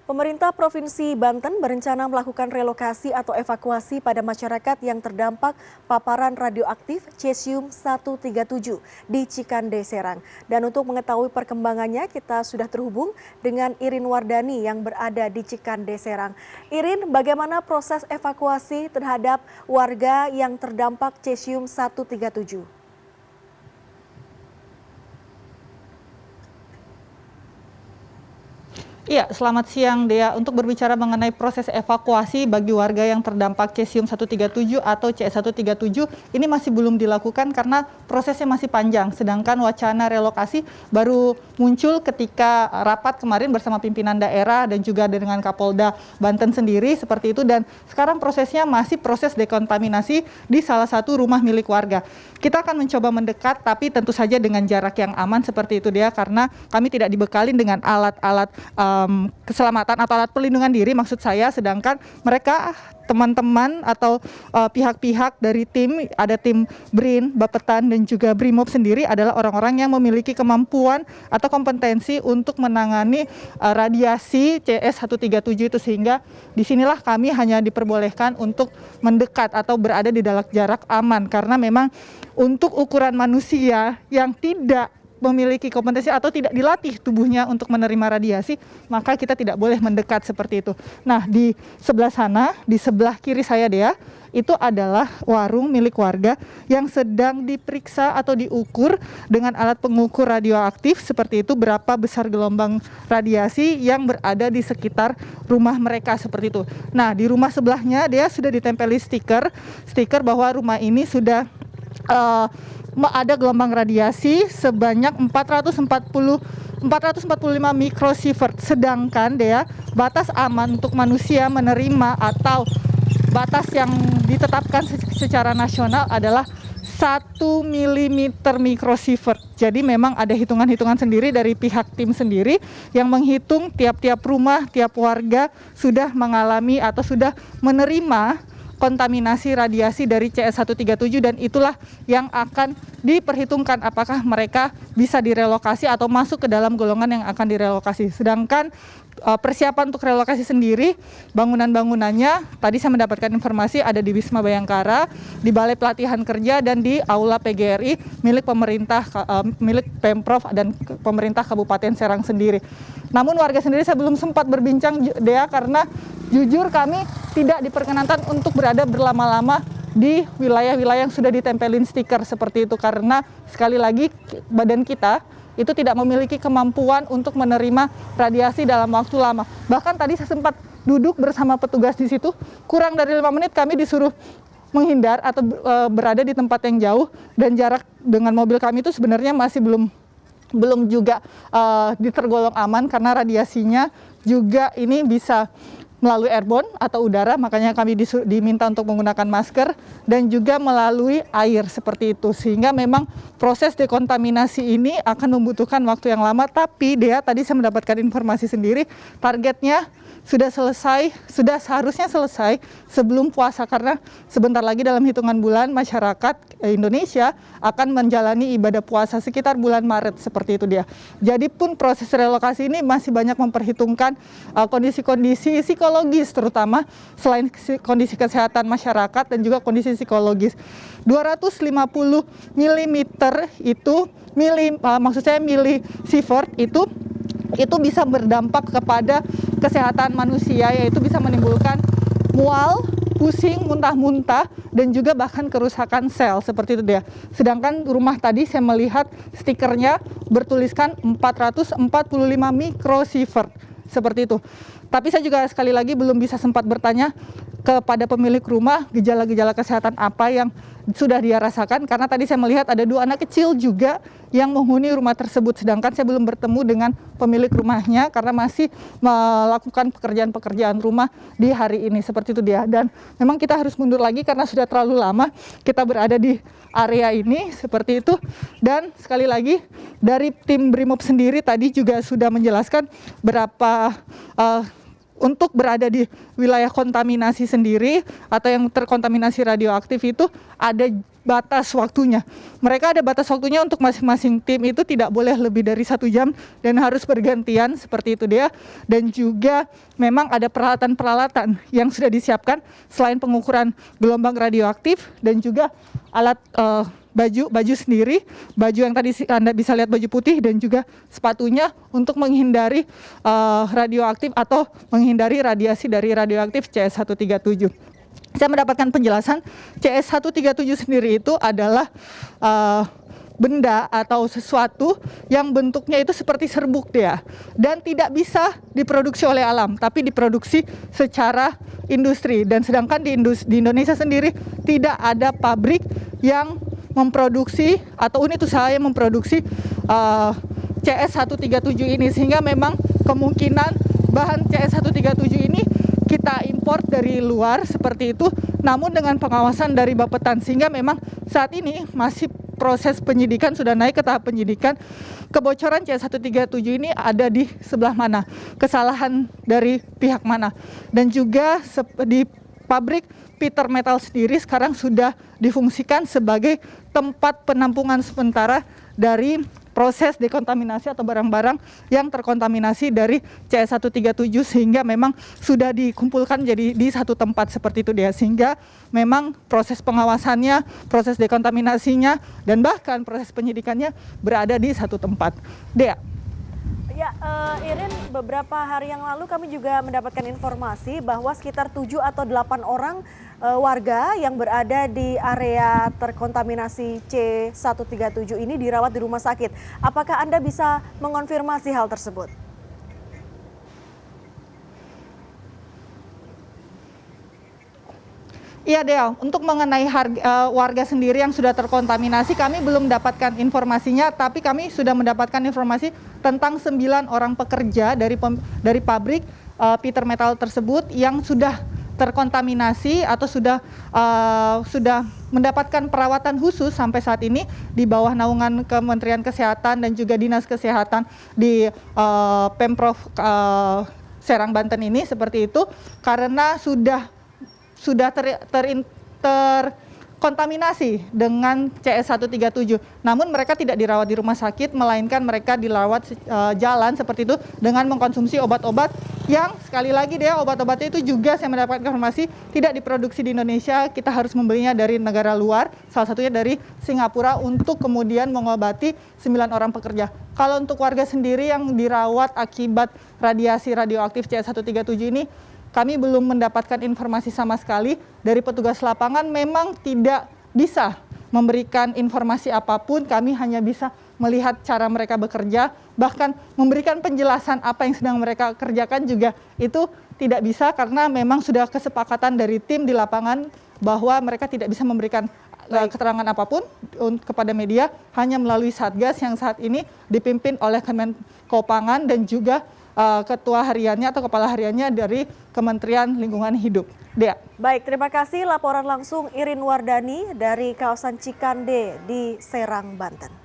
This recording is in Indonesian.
Pemerintah Provinsi Banten berencana melakukan relokasi atau evakuasi pada masyarakat yang terdampak paparan radioaktif cesium-137 di Cikande, Serang. Dan untuk mengetahui perkembangannya, kita sudah terhubung dengan Irin Wardani yang berada di Cikande, Serang. Irin, bagaimana proses evakuasi terhadap warga yang terdampak cesium-137? Iya, selamat siang Dea. Untuk berbicara mengenai proses evakuasi bagi warga yang terdampak cesium-137 atau C137, ini masih belum dilakukan karena prosesnya masih panjang. Sedangkan wacana relokasi baru muncul ketika rapat kemarin bersama pimpinan daerah dan juga dengan Kapolda Banten sendiri seperti itu. Dan sekarang prosesnya masih proses dekontaminasi di salah satu rumah milik warga. Kita akan mencoba mendekat, tapi tentu saja dengan jarak yang aman seperti itu Dea, karena kami tidak dibekali dengan alat-alat keselamatan atau alat pelindungan diri maksud saya, sedangkan mereka teman-teman atau pihak-pihak dari tim, ada tim BRIN, Bappetan dan juga Brimob sendiri adalah orang-orang yang memiliki kemampuan atau kompetensi untuk menangani radiasi CS137 itu, sehingga disinilah kami hanya diperbolehkan untuk mendekat atau berada di dalam jarak aman karena memang untuk ukuran manusia yang tidak memiliki kompetensi atau tidak dilatih tubuhnya untuk menerima radiasi, maka kita tidak boleh mendekat seperti itu. Nah, di sebelah sana, di sebelah kiri saya Dea, itu adalah warung milik warga yang sedang diperiksa atau diukur dengan alat pengukur radioaktif seperti itu, berapa besar gelombang radiasi yang berada di sekitar rumah mereka seperti itu. Nah, di rumah sebelahnya Dea sudah ditempeli stiker bahwa rumah ini sudah ada gelombang radiasi sebanyak 445 mikrosievert. Sedangkan Dea, batas aman untuk manusia menerima atau batas yang ditetapkan secara nasional adalah 1 mm mikrosievert. Jadi memang ada hitungan-hitungan sendiri dari pihak tim sendiri yang menghitung tiap-tiap rumah, tiap warga sudah mengalami atau sudah menerima kontaminasi radiasi dari CS137, dan itulah yang akan diperhitungkan apakah mereka bisa direlokasi atau masuk ke dalam golongan yang akan direlokasi. Sedangkan persiapan untuk relokasi sendiri, bangunan-bangunannya tadi saya mendapatkan informasi ada di Wisma Bayangkara, di Balai Pelatihan Kerja dan di Aula PGRI milik pemerintah, milik Pemprov dan pemerintah Kabupaten Serang sendiri. Namun warga sendiri saya belum sempat berbincang Dea karena jujur kami tidak diperkenankan untuk berada berlama-lama di wilayah-wilayah yang sudah ditempelin stiker seperti itu, karena sekali lagi badan kita itu tidak memiliki kemampuan untuk menerima radiasi dalam waktu lama. Bahkan tadi saya sempat duduk bersama petugas di situ, kurang dari 5 menit kami disuruh menghindar atau berada di tempat yang jauh, dan jarak dengan mobil kami itu sebenarnya masih belum juga ditergolong aman karena radiasinya juga ini bisa melalui airborne atau udara, makanya kami diminta untuk menggunakan masker dan juga melalui air seperti itu, sehingga memang proses dekontaminasi ini akan membutuhkan waktu yang lama. Tapi Dea, tadi saya mendapatkan informasi sendiri, targetnya sudah seharusnya selesai sebelum puasa, karena sebentar lagi dalam hitungan bulan masyarakat Indonesia akan menjalani ibadah puasa sekitar bulan Maret seperti itu Dia. Jadi pun proses relokasi ini masih banyak memperhitungkan kondisi-kondisi psikologis, terutama selain kondisi kesehatan masyarakat dan juga kondisi psikologis. 250 mm itu milisievert itu bisa berdampak kepada kesehatan manusia, yaitu bisa menimbulkan mual, pusing, muntah-muntah, dan juga bahkan kerusakan sel seperti itu Dia. Sedangkan rumah tadi saya melihat stikernya bertuliskan 445 mikrosievert seperti itu. Tapi saya juga sekali lagi belum bisa sempat bertanya kepada pemilik rumah gejala-gejala kesehatan apa yang sudah dia rasakan, karena tadi saya melihat ada 2 anak kecil juga yang menghuni rumah tersebut, sedangkan saya belum bertemu dengan pemilik rumahnya karena masih melakukan pekerjaan-pekerjaan rumah di hari ini seperti itu Dia. Dan memang kita harus mundur lagi karena sudah terlalu lama kita berada di area ini seperti itu. Dan sekali lagi dari tim Brimob sendiri tadi juga sudah menjelaskan berapa untuk berada di wilayah kontaminasi sendiri atau yang terkontaminasi radioaktif itu ada batas waktunya. Mereka ada batas waktunya untuk masing-masing tim itu tidak boleh lebih dari 1 jam dan harus bergantian seperti itu dia. Dan juga memang ada peralatan-peralatan yang sudah disiapkan selain pengukuran gelombang radioaktif dan juga alat baju sendiri, baju yang tadi Anda bisa lihat baju putih dan juga sepatunya untuk menghindari radioaktif atau menghindari radiasi dari radioaktif CS137. Saya mendapatkan penjelasan CS137 sendiri itu adalah benda atau sesuatu yang bentuknya itu seperti serbuk dia dan tidak bisa diproduksi oleh alam tapi diproduksi secara industri, dan sedangkan di Indonesia sendiri tidak ada pabrik yang memproduksi atau unit usaha yang memproduksi CS137 ini, sehingga memang kemungkinan bahan CS137 ini kita impor dari luar seperti itu, namun dengan pengawasan dari Bappetan, sehingga memang saat ini masih proses penyidikan, sudah naik ke tahap penyidikan. Kebocoran CS137 ini ada di sebelah mana, kesalahan dari pihak mana, dan juga di pabrik Peter Metal sendiri sekarang sudah difungsikan sebagai tempat penampungan sementara dari proses dekontaminasi atau barang-barang yang terkontaminasi dari CS137, sehingga memang sudah dikumpulkan jadi di satu tempat seperti itu dia, sehingga memang proses pengawasannya, proses dekontaminasinya, dan bahkan proses penyidikannya berada di satu tempat. Dea. Ya, Irin, beberapa hari yang lalu kami juga mendapatkan informasi bahwa sekitar 7 atau 8 orang warga yang berada di area terkontaminasi C137 ini dirawat di rumah sakit. Apakah Anda bisa mengonfirmasi hal tersebut? Iya Dea, untuk mengenai warga sendiri yang sudah terkontaminasi, kami belum mendapatkan informasinya, tapi kami sudah mendapatkan informasi tentang 9 orang pekerja dari pabrik Peter Metal tersebut yang sudah terkontaminasi atau sudah mendapatkan perawatan khusus sampai saat ini di bawah naungan Kementerian Kesehatan dan juga Dinas Kesehatan di Pemprov Serang, Banten ini seperti itu, karena sudah terkontaminasi dengan CS137. Namun mereka tidak dirawat di rumah sakit, melainkan mereka dirawat jalan seperti itu dengan mengkonsumsi obat-obat yang sekali lagi dia obat-obatnya itu juga saya mendapatkan informasi tidak diproduksi di Indonesia. Kita harus membelinya dari negara luar, salah satunya dari Singapura, untuk kemudian mengobati 9 orang pekerja. Kalau untuk warga sendiri yang dirawat akibat radiasi radioaktif CS137 ini, kami belum mendapatkan informasi sama sekali dari petugas lapangan. Memang tidak bisa memberikan informasi apapun, kami hanya bisa melihat cara mereka bekerja, bahkan memberikan penjelasan apa yang sedang mereka kerjakan juga itu tidak bisa, karena memang sudah kesepakatan dari tim di lapangan bahwa mereka tidak bisa memberikan keterangan apapun kepada media, hanya melalui Satgas yang saat ini dipimpin oleh Kemenko Pangan dan juga ketua hariannya atau kepala hariannya dari Kementerian Lingkungan Hidup. Dea. Baik, terima kasih laporan langsung Irin Wardani dari kawasan Cikande di Serang, Banten.